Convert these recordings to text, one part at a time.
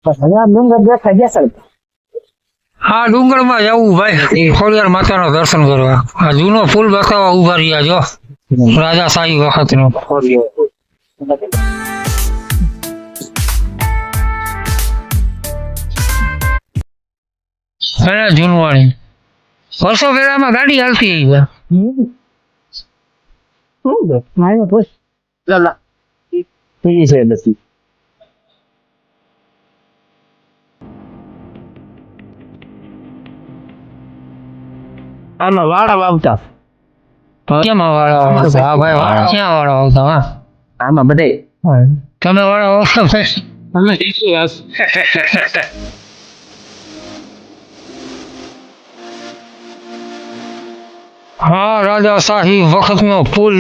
ડુંગર દેખાય જસલ. હા ડુંગરમાં જવું ભાઈ ખોડિયાર માતાના દર્શન કરવા. આ જૂનો પુલ બતાવવા ઉભા રહ્યા જો રાજાશાહી વખતનો. ઘણા જૂનવાણી વર્ષો પહેલામાં ગાડી હાલતી આવી મારે પૂછ લાલા પી છે નથી. આમાં વાળા વાવતા. કેમાં વાળા આવતા? હા ભાઈ વાળા ક્યાં વાળા આવતા? હા આમાં બધે તમે વાળા આવતા ભાઈ? હા રાજાશાહી વખતનો પુલ.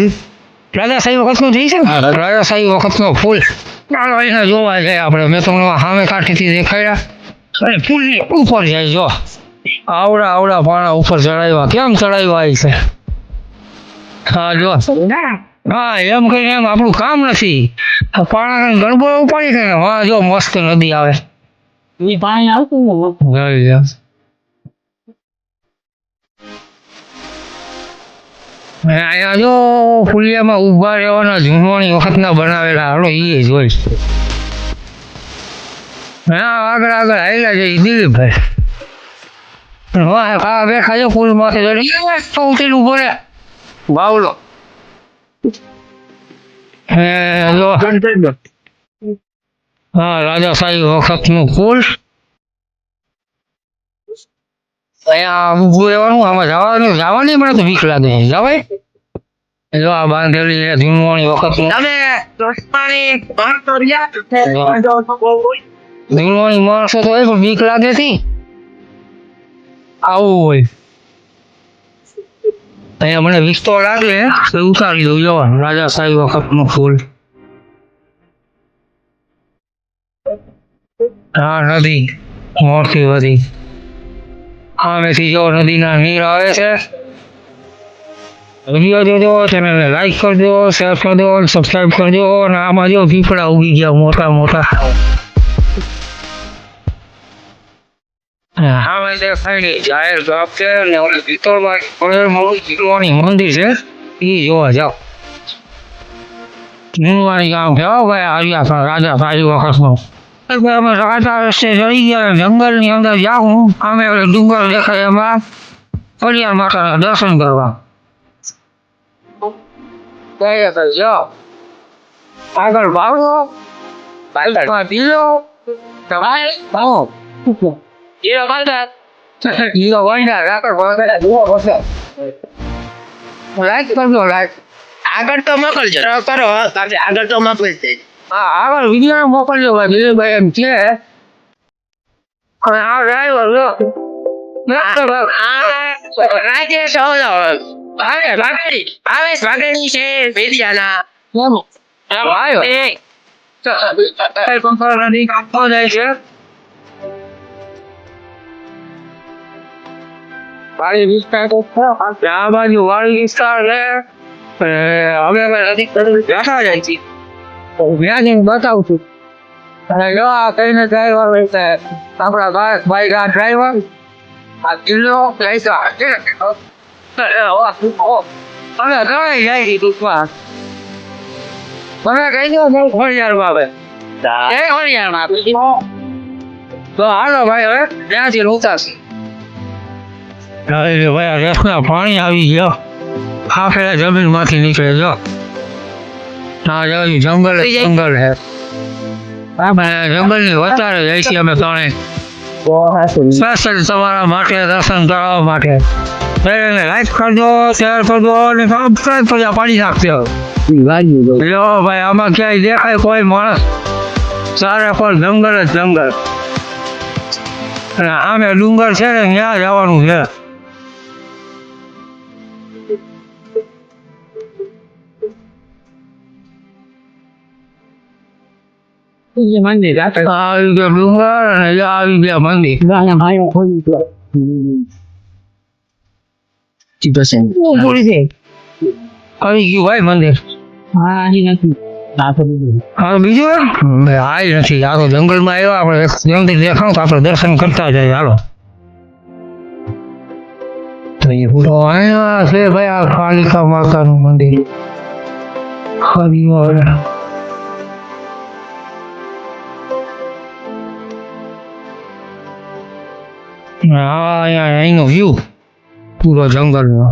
રાજાશાહી વખતનો થઈ છે ને? રાજાશાહી વખતનો પુલ. ચાલો એને જોવા જાય આપણે. મેં તમને સામે કાંઠેથી દેખાડ્યા અને પુલની ઉપર જાય જો. આવડા પાણા ઉપર ચડાવ્યા. કેમ ચડાવ્યા છે? હા જો હા એમ કઈ એમ આપણું કામ નથી. પાણા ગરબો ઉપાડી છે ને હા જો મસ્ત નદી આવે. એ પાણી આવતું અહીંયા જો ફુલિયામાં ઉભા રહેવાના જૂનવાણી વખતના બનાવેલા હાલો એ જોઈ. હા આગળ આવેલા છે દિલીપભાઈ. હા બેઠા છે પુલ માંથી સૌથી ઉભો રે બાવલો. હા રાજાશાહી વખતનું પુલ. અહીંયા ઉભું રહેવાનું. આમાં જવાની મને તો બીક લાગે. જવાય જો આ બાંધેલી છે જૂનવાણી વખતનું. જૂનવાણી માણસો તો હોય પણ બીક લાગે છે. આવું હોય અહીંયા મને વિસ્તો લાગે તો ઉતારી દઉં. જો રાજાશાહી વખતનું ફૂલ. હા નદી મોટી બધી. આમેથી જો નદીના નીર આવે છે. વિડીયો જોજો, ચેનલને લાઈક કરજો, શેર કરજો, સબસ્ક્રાઈબ કરજો. અને આમાં જો પીપળા ઉગી ગયા મોટા મોટા. આમાં દેખાય જાહેર ગામ છે ને ઓલી ભીતોળમાં મંદિર છે એ જોવા જાઓ. જૂનવાણી ગામ છે ભાઈ. આવ્યા રાજાશાહી વખતનો. અમે રાજા રસ્તે ચડી ગયા જંગલની અંદર જાઉં. અમે ડુંગર દેખાય એમાં ખોડિયાર માતાના દર્શન કરવા. જાઓ આગળ ભાગો પીલો ભાવો આગળ તો મોકલજો કરો. આગળ તો મોકલશે. હા આગળ વિડીયો મોકલજો ભાઈ. દિલીપભાઈ એમ છે આ ડ્રાઈવર રાજેશ ભાવેશ વાઘેણી છે વેડિયાના. વાડી વિસ્તાર તો આ બાજુ વાડી વિસ્તાર છે. હવે અમે નજીક બેઠા જાય છે. ત્યાં જઈને બતાવું છું. અને જો આ કઈને ડ્રાઈવર આપણા ભાઈ આ ડ્રાઈવર આ કિલ્લો અમે ઘણી જાય ટૂંકમાં. તમે કહી દો ખોડિયારમાં આવે ખોડિયારમાં તો હાલો ભાઈ હવે ત્યાંથી રોકાશે. ભાઈ રસના પાણી આવી ગયો. આ પેલા જમીન માંથી નીકળે જો. હા જંગલ જંગલ હે. જંગલની વધારે જાય છે અમે ત્રણે સ્પેશિયલ તમારા માટે દર્શન કરવા માટે. લાઈક કરજો, શેર કરજો અને સબસ્ક્રાઈબ કરજો. પાડી નાખજો. જો ભાઈ આમાં ક્યાંય દેખાય કોઈ માણસ? સારે પણ જંગલ જ જંગલ. અને આમે ડુંગર છે ને ત્યાં જવાનું છે. મંદિર આવી ગયો ડુંગર અને આવી ગયા મંદિર. આવી ગયું ભાઈ મંદિર. હા નથી આ તો બીજું. હા બીજું હાલ નથી આ તો જંગલમાં આવ્યા આપણે જલ્દી દેખાવ તો આપણે દર્શન કરતા જઈએ હાલો તો અહીંયા છે ભાઈ આ કાલિકા માતાનું મંદિર ખરી હવે અહીંયા અહીંનો વ્યૂ પૂરો જંગલનો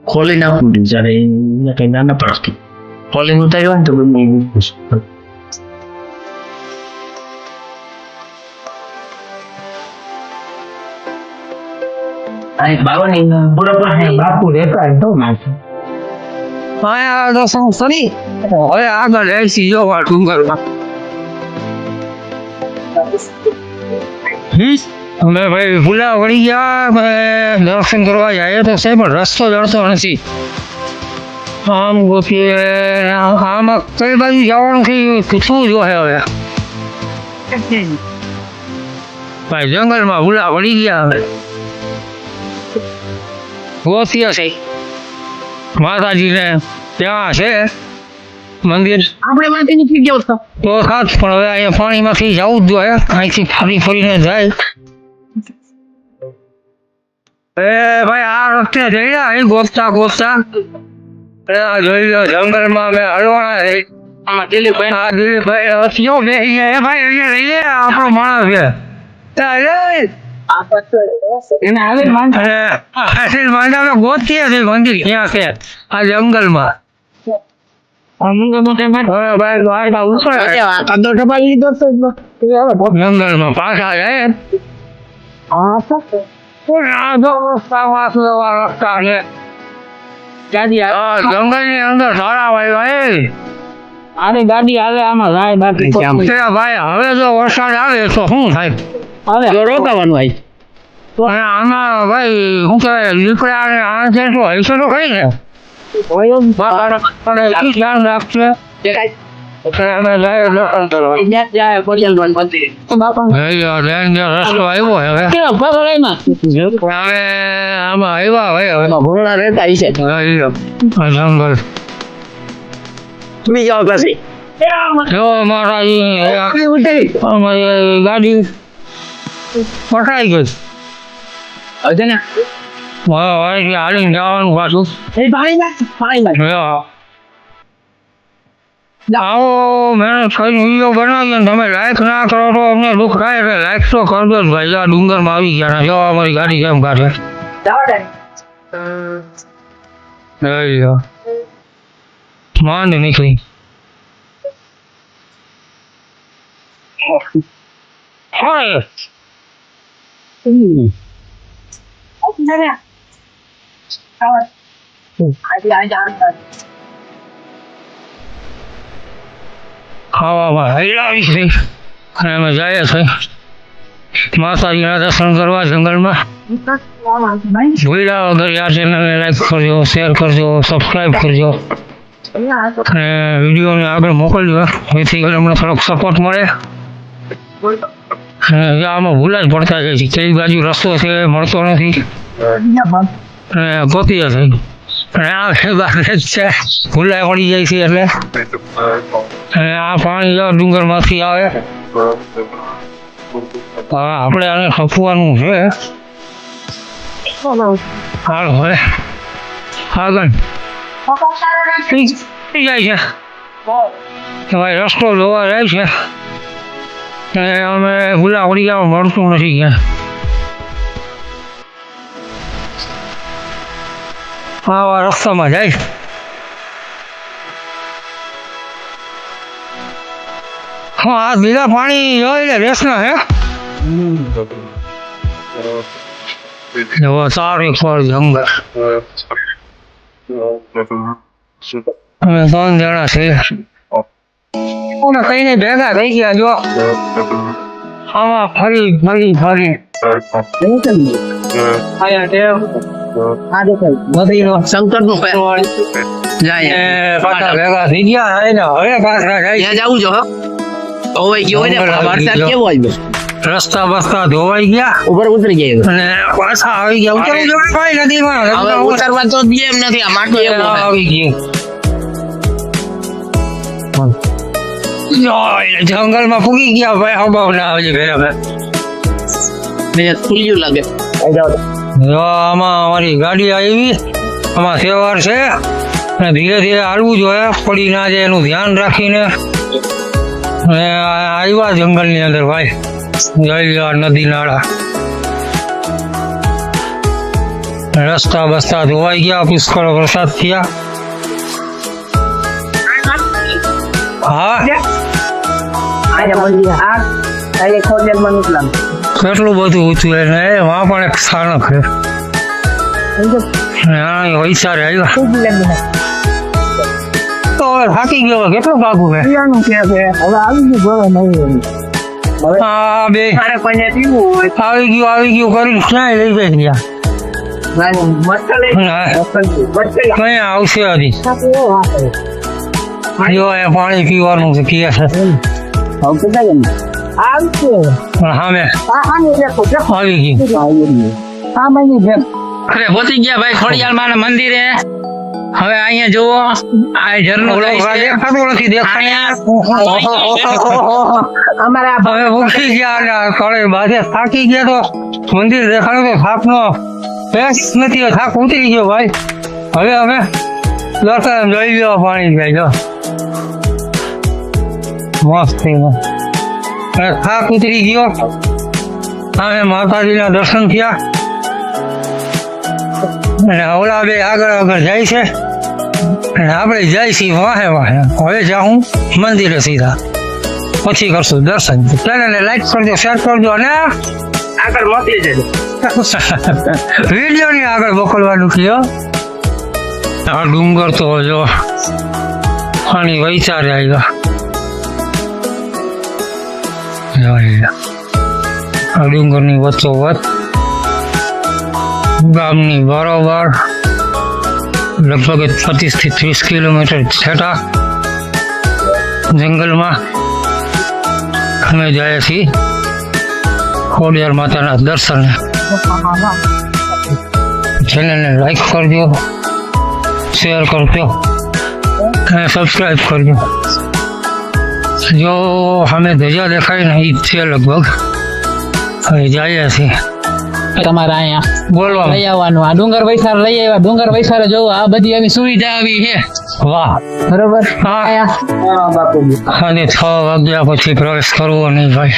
ખોલી નાખું જ્યારે એને કઈ નાના પડતું ખોલીને ઉતાર્યો ને તો બાપુ રહેતા તો નાખે અહીંયા દર્શન કરી હવે આગળ એસી જોવા ડુંગરમાં અમે ભાઈ ભૂલા વળી ગયા દર્શન કરવા જાય તો છે પણ રસ્તો જડતો નથી આમ ગોપીએ આમાં કઈ બાજુ જવાનું છે પૂછવું જોઈએ હવે ભાઈ જંગલમાં ભૂલા વળી ગયા હવે ગોતીએ છે માતાજીને ત્યાં છે મંદિર આપણે માટે નીકળી ગયો હતો તો સાચ પણ હવે અહીંયા પાણીમાંથી જવું જ જોઈએ અહીંથી ફરી ફરીને જાય ભાઈ આ રસ્તે જઈ રહ્યા અહીં ગોતતા ગોતતા જોઈ લો જંગલમાં અમે હલવાના છે દિલીપભાઈ આપણો માણસ છે ગોતીએ છે મંદિર ક્યાં છે આ જંગલમાં જંગલમાં પાછા જાય જંગલની અંદર સારા ભાઈ આની ગાડી આવે આમાં જાય બાકી ભાઈ હવે જો વરસાદ આવે તો શું થાય હવે રોકાવાનું હોય આમાં ભાઈ શું કહેવાય લીકડા ને આ છે તો હશે તો કઈ ને ધ્યાન રાખશે રસ્તો આવ્યો હવે આમાં આવ્યા ભોળા રહેતા હશે જંગલ બીજા પછી જો મારા ગાડી પટાઈ ગઈ હાલીને જવાનું પાછું આવો મહેનત કરીને વિડીયો બનાવીએ ને તમે લાઈક ના કરો તો અમને દુઃખ થાય એટલે લાઈક તો કરજો જ ભાઈ આ ડુંગરમાં આવી ગયા જો અમારી ગાડી કેમ કાઢે માંડ નીકળી ખાવામાં હૈરાવી છે અને અમે જઈએ છીએ માતાજીના દર્શન કરવા જંગલમાં ભૂલ્યા વગર આ ચેનલને લાઈક કરજો શેર કરજો સબસ્ક્રાઈબ કરજો અને વિડીયોને આગળ મોકલજો જેથી કરીને અમને થોડોક સપોર્ટ મળે અને આમાં ભૂલા જ પડતા જાય છે કઈ બાજુ રસ્તો છે મળતો નથી અને ગોતીએ છે અને આ બાર જ છે ભૂલા પડી જાય છે એટલે અને આ પાણી ડુંગરમાંથી આવે આપણે આને ખપવાનું છે હાલ હવે આગળ થઈ જાય છે ભાઈ રસ્તો જોવા જાય છે અને અમે ભૂલા પડી ગયા મળતું નથી ક્યાં આવા રસ્તામાં જાય હા આ લીલા પાણી જોઈ રેસના હે સારું ફળ જંગલ અમે 3 જણા છીએ કઈને ભેગા થઈ ગયા જો આમાં ફરી શંકર નું પાછા ભેગા થઈ ગયા હવે પાછા જાય જવું છો ધોવાઈ ગયો હોય ને વરસાદ કેવો આવ્યો રસ્તા બસ્તા ધોવાઈ ગયા ઉપર ઉતરી ગયા અને પાછા આવી ગયા ઉતરવું જોઈએ ભાઈ નદીમાં હવે ઉતરવા તો દે એમ નથી આ માટો આવી ગયું જંગલમાં પૂગી ગયા ભાઈ. હબાવ ના આવજે ભેરા ભાઈ. ખુલ્યું લાગે. જો આમાં અમારી ગાડી આવી, આમાં તહેવાર છે અને ધીરે ધીરે હાલવું જોઈએ, પડી ના જાય એનું ધ્યાન રાખીને. અને આવ્યા જંગલની અંદર ભાઈ, જઈ નદી નાળા, રસ્તા બસ્તા ધોવાઈ ગયા, પુષ્કળ વરસાદ થયા. હા કેટલું બધું ઊંચું એને એમાં પણ એક સ્થાનક છે. વૈસારે આવ્યા તો હવે થાકી ગયો. કેટલું કાકું છે હા બે આવી ગયું કરીને ક્યાંય લઈ જાય ક્યાં આવશે હજી. જો એ પાણી પીવાનું છે કહે છે સામે આવી ગયું. અરે પહોંચી ગયા ભાઈ ખોડિયાર માના મંદિરે. હવે અહીંયા જુઓ આ ઝરણું દેખાતું નથી દેખાય. હવે ઉઠી ગયા તળે બાજે થાકી ગયા તો મંદિર દેખાડું તો થાકનો પેસ નથી, થાક ઉતરી ગયો ભાઈ. હવે અમે દર્શન જોઈ લો, પાણી જાય જો મસ્ત થાક ઉતરી ગયો. અમે માતાજીના દર્શન થયા અને ઓલા બે આગળ જાય છે અને આપણે જાય છીએ વાહે વાહે. હવે જાઉં મંદિરે સીધા, પછી કરશું દર્શન. ચેનલને લાઈક કરજો, શેર કરજો અને આગળ મોકલી દેજો. વિડીયો ની આગળ મોકલવાનું કયો. આ ડુંગર તો જો પાણી વૈચારે આવ્યા. આ ડુંગરની વચ્ચોવચ ગામની બરોબર લગભગ 25 થી 30 કિલોમીટર છેટા જંગલમાં અમે જઈએ છીએ ખોડિયાર માતાના દર્શને. ચેનલને લાઈક કરજો, શેર કરજો અને સબસ્ક્રાઈબ કરજો. જો અમે ધજા દેખાય ને એ છે લગભગ. હવે જઈએ છીએ તમારા અહીંયા બોલવા લઈ આવવાનું. આ ડુંગર વૈસાર લઈ આવ્યા. ડુંગર વૈસારે જોવો આ બધી આવી સુવિધા આવી છે. વાહ બરોબર. અને 6 વાગ્યા પછી પ્રવેશ કરવો નહીં ભાઈ.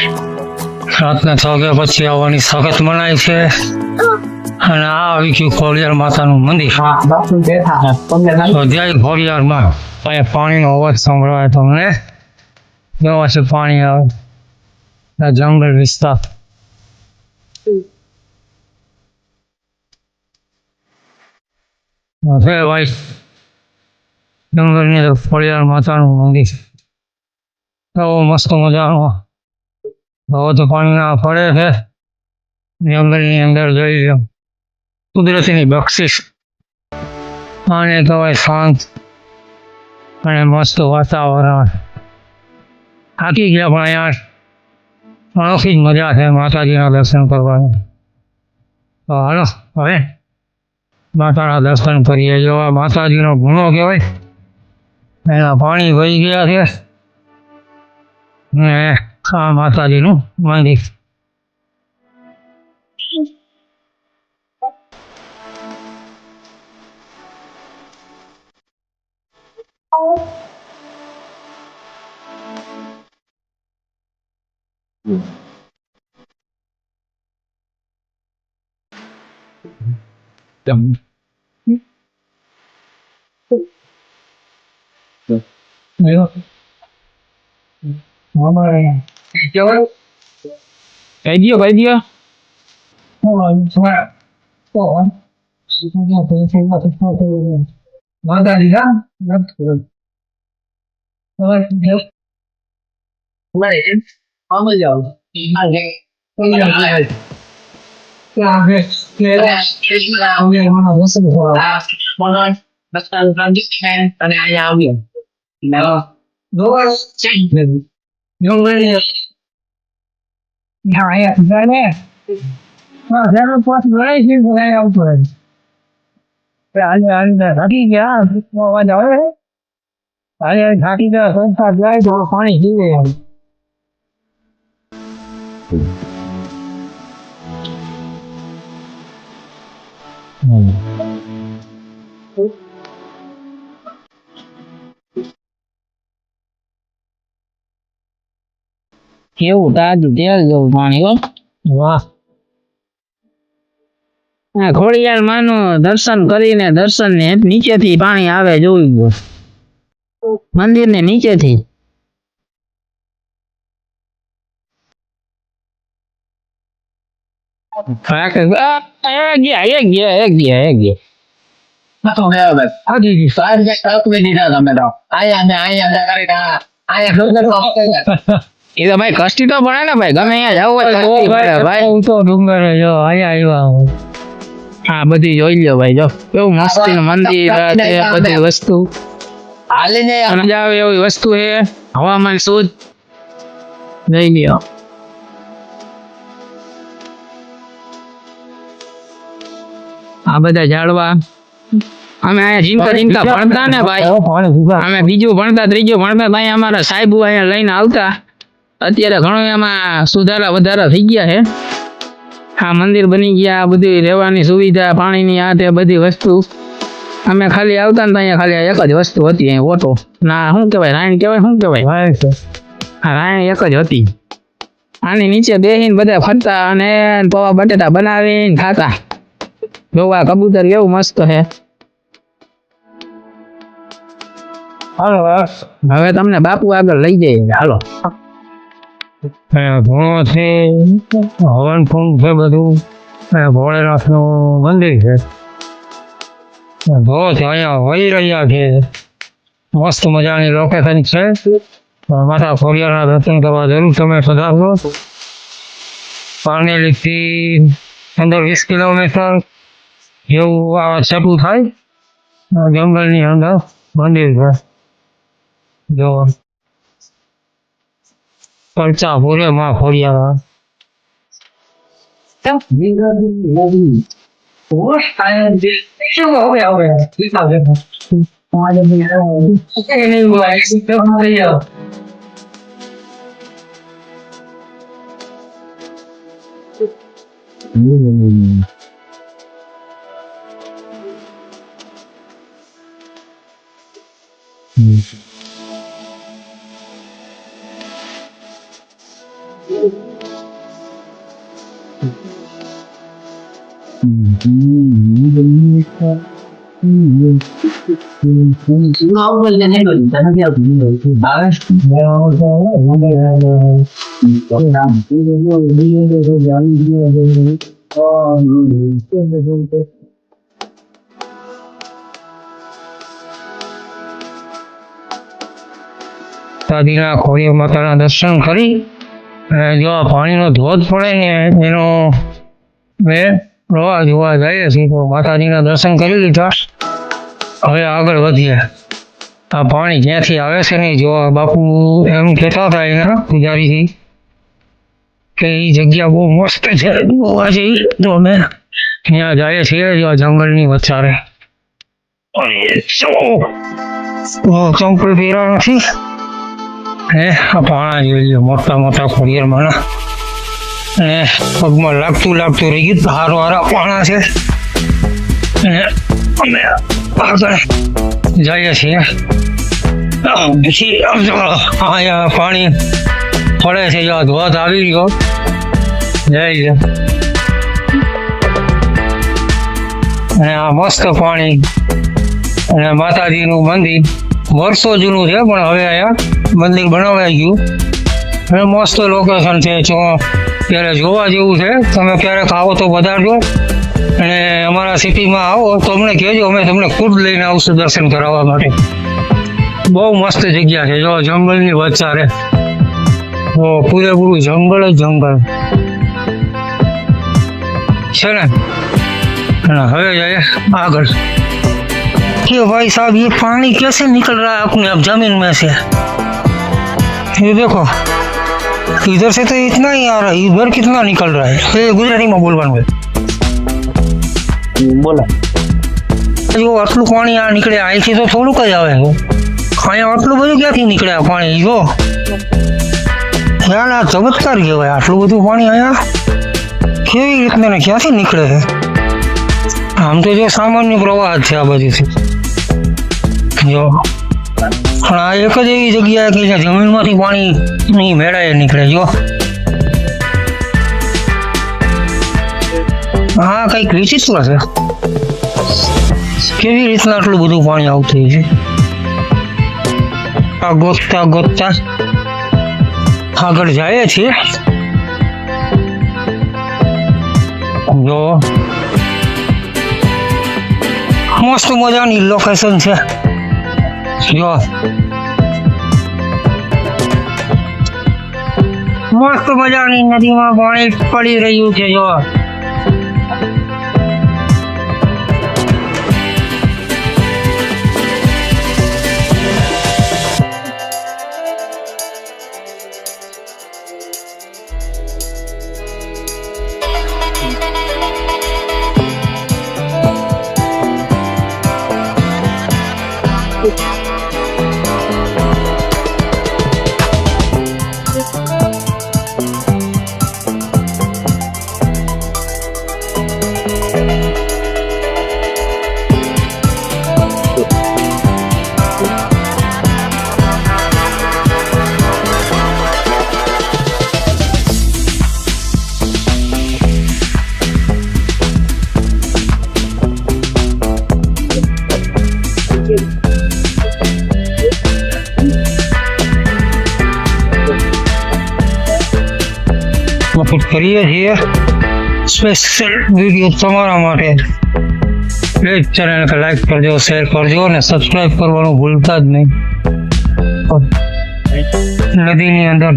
રાતના 6 વાગ્યા પછી આવવાની સખત મનાય છે. અને આ આવી ગયું ખોડિયાર માતાનું મંદિર. તો જય ખોડિયાર માં. અહીંયા પાણીનો અવાજ સંભળાય તમને. જોવા છે પાણી આવે. જંગલ વિસ્તાર છે ભાઈ. જંગલની અંદર ખોડિયાર માતાનું મંદિર બહુ મસ્ત મજાનું. હવે તો પાણી ના પડે છે. જંગલની અંદર જોઈ લો કુદરતીની બક્ષિસ. આને કહેવાય શાંત અને મસ્ત વાતાવરણ. થાકી ગયા પણ યાર અનોખી જ મજા છે માતાજીના દર્શન કરવાની. તો હાલો હવે માતાના દર્શન કરીએ. જો આ માતાજીનો ગુનો કહેવાય. એના પાણી વહી ગયા છે ને આ માતાજીનું મંદિર. કહી દો માતાજી અને અહીંયા આવ્યો અરે થાકી ગયા સંસાર જાય તો પાણી પીવે કેવું તાજું તેલ જેવું પાણી હો. વાહ આ ખોડિયાર માનું દર્શન કરીને દર્શન ને નીચેથી પાણી આવે જોયું ગયું મંદિર ને નીચેથી. એ તો ભાઈ કષ્ટી તો પડે ને ભાઈ ગમે અહીંયા જવું હોય તો કષ્ટી પડે ભાઈ. હું તો ડુંગર જો અહીંયા આવ્યા હા બધી જોઈ લ્યો ભાઈ જો કેવું મસ્તી નું મંદિર છે બધી વસ્તુ મજા આવે એવી વસ્તુ છે હવામાન શુદ્ધ જોઈ લ્યો. આ બધા ઝાડવા અમે અહીંયા જીનકા ભણતા ને ભાઈ અમે બીજું ભણતા ત્રીજું ભણતા તો અહીંયા અમારા સાહેબ અહીંયા લઈને આવતા. અત્યારે ઘણું એમાં સુધારા વધારા થઈ ગયા છે. આ મંદિર બની ગયા બધી રહેવાની સુવિધા પાણીની આ તે બધી વસ્તુ અમે ખાલી આવતા ને તો અહીંયા ખાલી એક જ વસ્તુ હતી અહીં ઓટો ના શું કહેવાય રાયણ કહેવાય શું કહેવાય હા રાયણ એક જ હતી. આની નીચે બેસીને બધા ફરતા અને પૌવા બટેટા બનાવીને ખાતા. જોવા કબૂતર કેવું મસ્ત છે. હાલો હવે તમને બાપુ આગળ લઈ જઈએ હાલો. ઘણો છે હવન કુંડ છે બધું ભોળેનાથ નું મંદિર છે ધોધ અહીંયા વહી રહ્યા છે મસ્ત મજાની લોકેશન છે માતા ખોડિયારના દર્શન કરવા જરૂર તમે પધારજો. પારનેલીથી 15-20 કિલોમીટર જેવું આ છેટું થાય જંગલની અંદર મંદિર છે જો પરચા ભૂરે માં ખોડિયાર. દાદીના ખોડિયાર માતાના દર્શન કરી અને જો પાણીનો ધોધ પડે ને એનો મેં પ્રવાહ જોવા જઈએ છીએ તો માતાજીના દર્શન કરી લીધા. હવે આગળ વધીએ. આ પાણી જ્યાંથી આવે છે ને જોવા બાપુ એમ કહેતા હતા એના પૂજારીથી કે એ જગ્યા બહુ મસ્ત છે જોવા જેવી. તો અમે ત્યાં જઈએ છીએ જો જંગલની વચ્ચારે ચંપલ પહેરા નથી હે આ પાણા જોઈ લો મોટા મોટા ખોડિયારમાંના અને પગમાં લાગતું રહી ગયું હારો હારા પાણા છે અને અમે આગળ જઈએ છીએ. પછી અહીંયા પાણી પડે છે જો ધોધ આવી ગયો જઈ અને આ મસ્ત પાણી અને માતાજીનું મંદિર વર્ષો જૂનું છે પણ હવે અહીંયા મંદિર બનાવાઈ ગયું અને મસ્ત લોકેશન છે ત્યારે જોવા જેવું છે. તમે ક્યારેક આવો તો પધારજો અને અમારા સિટીમાં આવો તો અમને કહેજો અમે તમને ખુદ લઈને આવશું દર્શન કરાવવા માટે. બહુ મસ્ત જગ્યા છે જો જંગલની વચ્ચારે પૂરેપૂરું જંગલ જ જંગલ છે ને. અને હવે જઈએ આગળ कि भाई साहब ये पानी कैसे निकल रहा है अपने आप जमीन में से. ये देखो इधर से तो इतना ही आ रहा है इधर कितना निकल रहा है. ये गुजराती में बोलવાનું बोला जो આટલું પાણી આ નીકળે અહીંથી તો થોડુંક જ આવે અહીંયા આટલું બધું ક્યાંથી નીકળે આ પાણી જો યાર આ ચમત્કાર કહેવાય આટલું બધું પાણી અહીંયા કેવી રીતના ને ક્યાંથી નીકળે છે આમ તો જો સામાન્ય પ્રવાહ જ છે આ બાજુથી જો પણ આ એક જ એવી જગ્યા કે જ્યાં જમીનમાંથી પાણી નહીં મેળાએ નીકળે જો હા કંઈક વિચિત્ર છે કેવી રીતના આટલું બધું પાણી આવતું છે આ ગોતતા ગોતતા આગળ જાય છીએ જો મસ્ત મજાની લોકેશન છે જો મસ્ત મજાની નદીમાં પાણી પડી રહ્યું છે જો અપલોડ કરીએ છીએ સ્પેશિયલ વિડીયો તમારા માટે પ્લીઝ ચેનલને લાઈક કરજો શેર કરજો અને સબસ્ક્રાઈબ કરવાનું ભૂલતા જ નહીં નદીની અંદર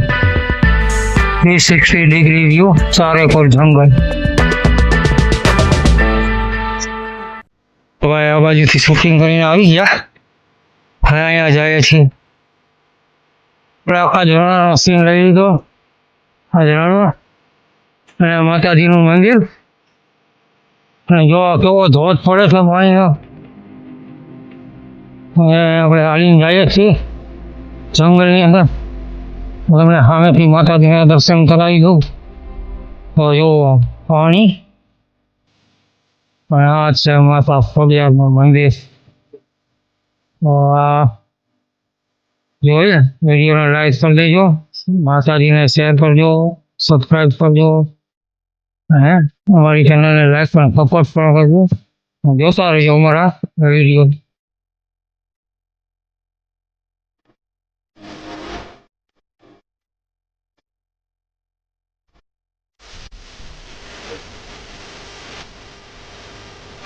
360 ડિગ્રી વ્યૂ ચારેકોર જંગલ હવે આ બાજુથી શૂટિંગ કરીને આવી ગયા હવે અહીંયા જઈએ છીએ આખા ઝરણાનો સીન લઈ લીધો આ ઝરણો અને માતાજીનું મંદિર અને જો કેવો ધોધ પડે છે પાણીનો હવે આપણે હાલીને જઈએ છીએ જંગલની અંદર તમને સામેથી માતાજીના દર્શન કરાવી દઉં તો જો પાણી અને આ છે માતા ફળિયાનું મંદિર તો આ જોઈએ વિડીયોને લાઈક કરી દેજો માતાજીને શેર કરજો સબસ્ક્રાઈબ કરજો હે અમારી ચેનલને લાઈક પણ સપોર્ટ પણ કરજો જોતા રહેજો અમારા વિડીયો